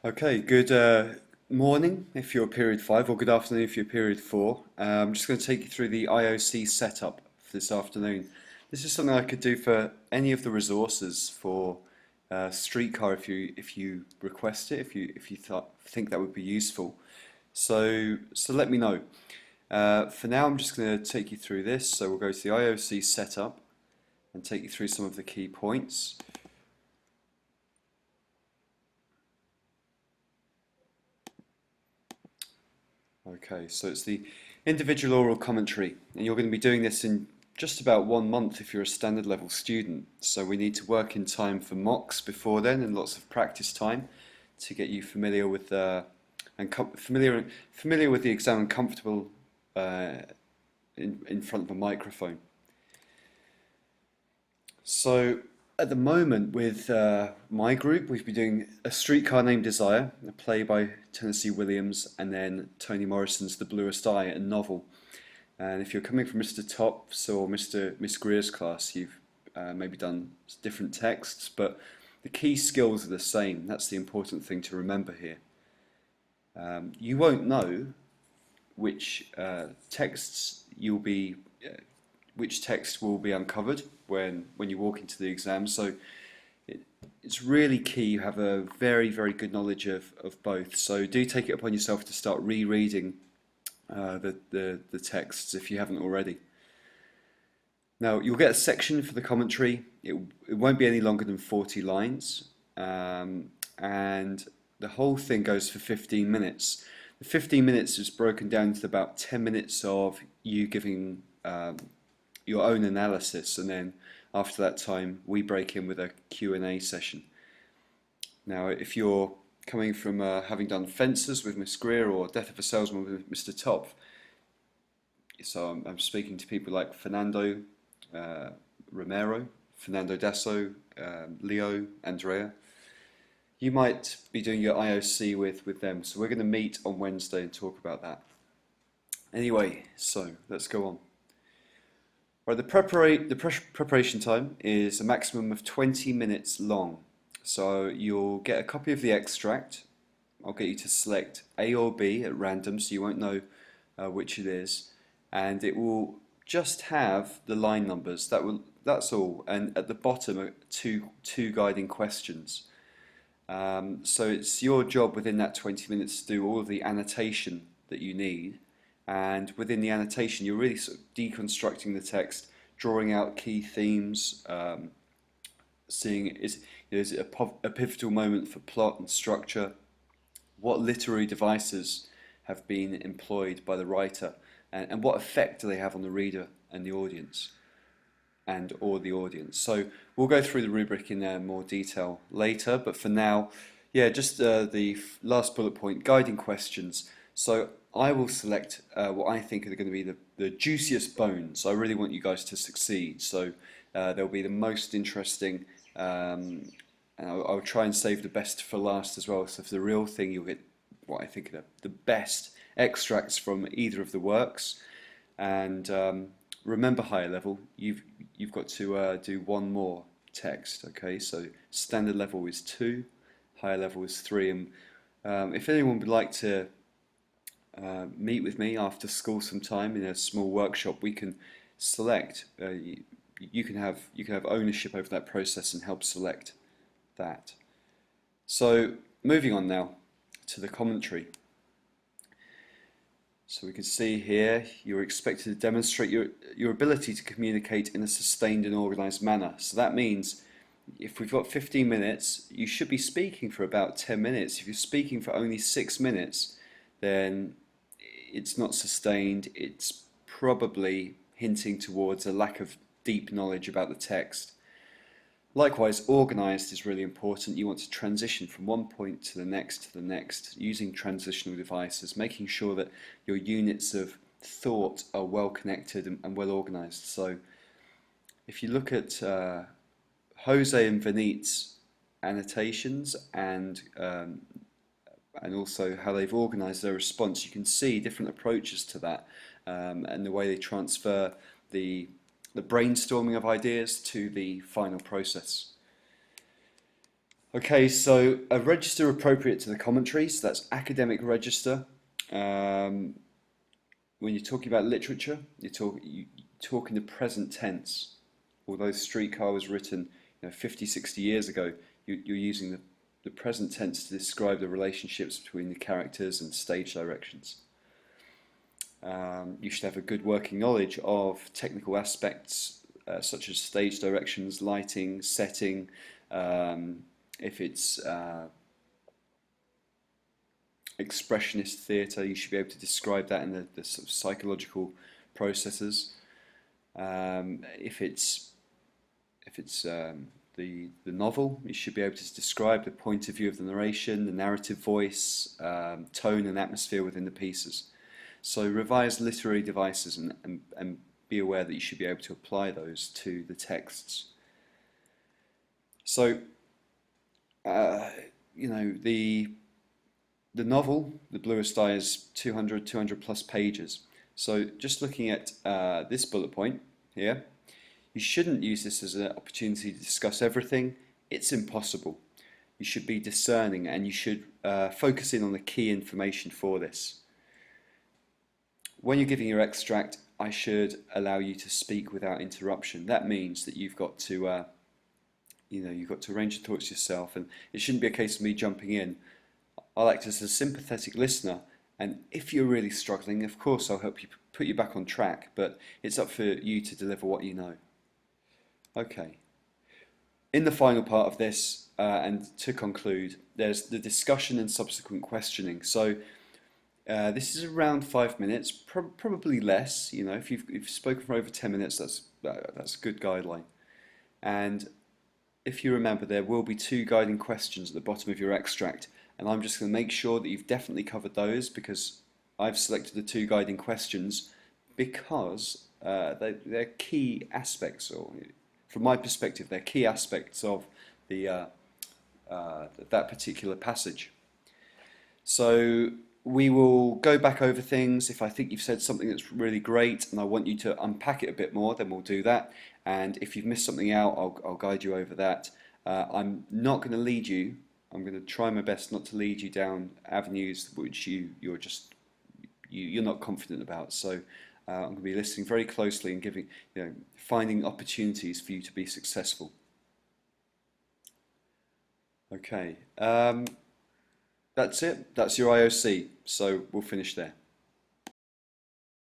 Okay, good morning if you're period 5, or good afternoon if you're period 4. I'm just going to take you through the IOC setup for this afternoon. This is something I could do for any of the resources for Streetcar if you request it, if you think that would be useful. So let me know. For now, I'm just going to take you through this. So we'll go to the IOC setup and take you through some of the key points. Okay, so it's the individual oral commentary, and you're going to be doing this in just about 1 month if you're a standard level student. So we need to work in time for mocks before then, and lots of practice time to get you familiar with familiar with the exam and comfortable in front of a microphone. So at the moment with my group, we've been doing A Streetcar Named Desire, a play by Tennessee Williams, and then Toni Morrison's The Bluest Eye, a novel. And if you're coming from Mr. Top's or Miss Greer's class, you've maybe done different texts, but the key skills are the same. That's the important thing to remember here. You won't know which texts which text will be uncovered when you walk into the exam. So it's really key you have a very, very good knowledge of both. So do take it upon yourself to start rereading the texts if you haven't already. Now you'll get a section for the commentary. It won't be any longer than 40 lines, and the whole thing goes for 15 minutes. The 15 minutes is broken down to about 10 minutes of you giving your own analysis, and then after that time we break in with a Q&A session. Now if you're coming from having done Fences with Miss Greer or Death of a Salesman with Mr. Top, so I'm speaking to people like Fernando Romero, Fernando Dasso, Leo, Andrea. You might be doing your IOC with them, so we're going to meet on Wednesday and talk about that. Anyway, so let's go on. Right, the preparation time is a maximum of 20 minutes long. So you'll get a copy of the extract. I'll get you to select A or B at random, so you won't know which it is, and it will just have the line numbers. That's all, and at the bottom are two guiding questions. So it's your job within that 20 minutes to do all of the annotation that you need. And within the annotation, you're really sort of deconstructing the text, drawing out key themes, seeing is it a pivotal moment for plot and structure, what literary devices have been employed by the writer, and what effect do they have on the reader and the audience, or the audience. So we'll go through the rubric in more detail later, but for now, yeah, just the last bullet point, guiding questions. So I will select what I think are going to be the juiciest bones. I really want you guys to succeed, so they'll be the most interesting, and I'll try and save the best for last as well. So for the real thing, you'll get what I think are the best extracts from either of the works. And remember, higher level, you've got to do one more text. Okay, so standard level is 2, higher level is 3, and if anyone would like to meet with me after school sometime in a small workshop, we can select. You can have ownership over that process and help select that. So moving on now to the commentary. So we can see here you're expected to demonstrate your ability to communicate in a sustained and organised manner. So that means if we've got 15 minutes, you should be speaking for about 10 minutes. If you're speaking for only 6 minutes, then it's not sustained. It's probably hinting towards a lack of deep knowledge about the text. Likewise, organised is really important. You want to transition from one point to the next, using transitional devices, making sure that your units of thought are well connected and well organised. So if you look at Jose and Vinit's annotations and also how they've organised their response, you can see different approaches to that, and the way they transfer the brainstorming of ideas to the final process. Okay, so a register appropriate to the commentaries, that's academic register. Um, when you're talking about literature, you talk in the present tense. Although Streetcar was written 50, 60 years ago, you're using the present tense to describe the relationships between the characters and stage directions. You should have a good working knowledge of technical aspects such as stage directions, lighting, setting. If it's expressionist theatre, you should be able to describe that in the sort of psychological processes. If it's the novel, you should be able to describe the point of view of the narration, the narrative voice, tone and atmosphere within the pieces. So revise literary devices and be aware that you should be able to apply those to the texts. So, uh, the novel, The Bluest Eye, is 200 plus pages. So just looking at this bullet point here, you shouldn't use this as an opportunity to discuss everything. It's impossible. You should be discerning and you should focus in on the key information for this. When you're giving your extract, I should allow you to speak without interruption. That means that you've got to arrange your thoughts yourself, and it shouldn't be a case of me jumping in. I'll act as a sympathetic listener, and if you're really struggling, of course I'll help you put you back on track, but it's up for you to deliver what you know. Okay. In the final part of this, and to conclude, there's the discussion and subsequent questioning. So this is around 5 minutes, probably less. If you've spoken for over 10 minutes, that's a good guideline. And if you remember, there will be two guiding questions at the bottom of your extract, and I'm just going to make sure that you've definitely covered those because I've selected the two guiding questions because they're key aspects, or from my perspective, they're key aspects of the that particular passage. So we will go back over things. If I think you've said something that's really great and I want you to unpack it a bit more, then we'll do that. And if you've missed something out, I'll guide you over that. I'm not going to lead you. I'm going to try my best not to lead you down avenues which you're not confident about. So I'm going to be listening very closely and finding opportunities for you to be successful. Okay. That's it. That's your IOC. So we'll finish there.